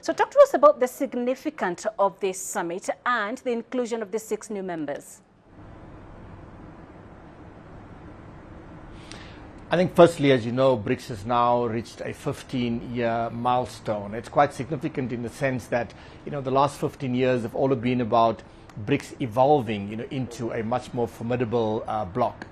So talk to us about the significance of this summit and the inclusion of the 6 new members. I think firstly, as you know, BRICS has now reached a 15-year milestone. It's quite significant in the sense that, the last 15 years have all been about BRICS evolving, into a much more formidable bloc.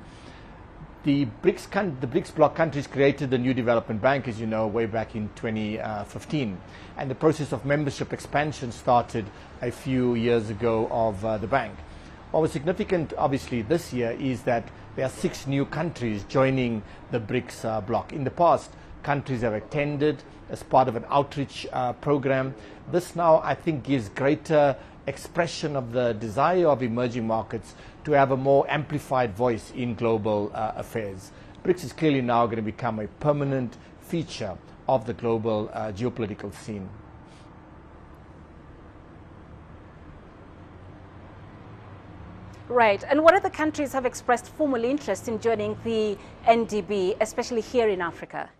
The BRICS bloc countries created the new development bank, as you know, way back in 2015. And the process of membership expansion started a few years ago of the bank. What was significant, obviously, this year is that there are 6 new countries joining the BRICS bloc. In the past, countries have attended as part of an outreach program. This now, I think, gives greater expression of the desire of emerging markets to have a more amplified voice in global affairs. BRICS is clearly now going to become a permanent feature of the global geopolitical scene. Right. And what other countries have expressed formal interest in joining the NDB, especially here in Africa?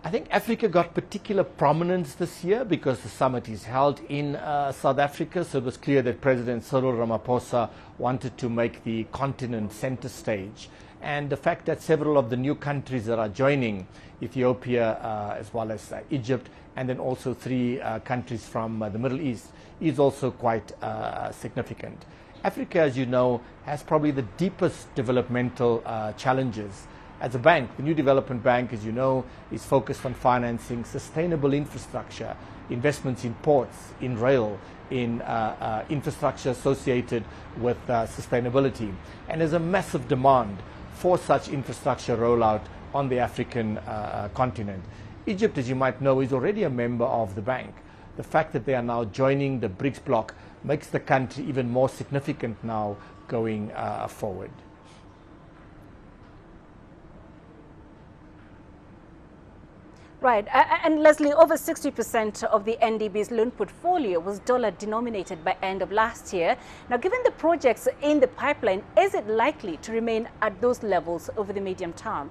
I think Africa got particular prominence this year because the summit is held in South Africa. So it was clear that President Cyril Ramaphosa wanted to make the continent center stage. And the fact that several of the new countries that are joining, Ethiopia as well as Egypt, and then also 3 countries from the Middle East, is also quite significant. Africa, as you know, has probably the deepest developmental challenges. As a bank, the new development bank, as you know, is focused on financing sustainable infrastructure, investments in ports, in rail, in infrastructure associated with sustainability. And there's a massive demand for such infrastructure rollout on the African continent. Egypt, as you might know, is already a member of the bank. The fact that they are now joining the BRICS bloc makes the country even more significant now going forward. Right. And Leslie, over 60% of the NDB's loan portfolio was dollar denominated by end of last year. Now, given the projects in the pipeline, is it likely to remain at those levels over the medium term?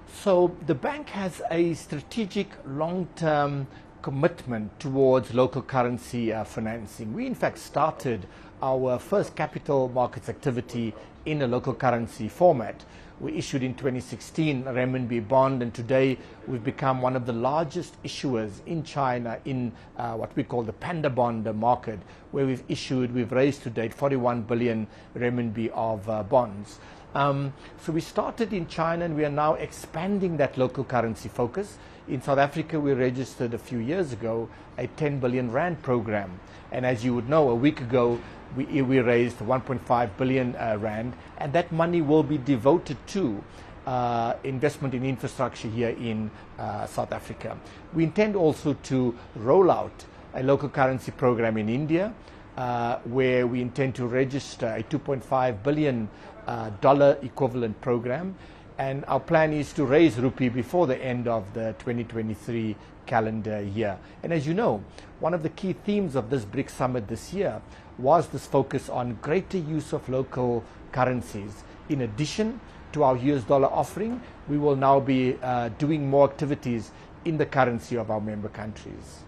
So the bank has a strategic long-term commitment towards local currency financing. We in fact started our first capital markets activity in a local currency format. We issued in 2016 a renminbi bond, and today we've become one of the largest issuers in China in what we call the panda bond market, where we've raised to date 41 billion renminbi of bonds. So we started in China and we are now expanding that local currency focus. In South Africa, we registered a few years ago a 10 billion rand program. And as you would know, a week ago, we raised 1.5 billion rand, and that money will be devoted to investment in infrastructure here in South Africa. We intend also to roll out a local currency program in India, where we intend to register a $2.5 billion dollar equivalent program, and our plan is to raise rupee before the end of the 2023 calendar year. And as you know, one of the key themes of this BRICS summit this year was this focus on greater use of local currencies. In addition to our US dollar offering, we will now be doing more activities in the currency of our member countries.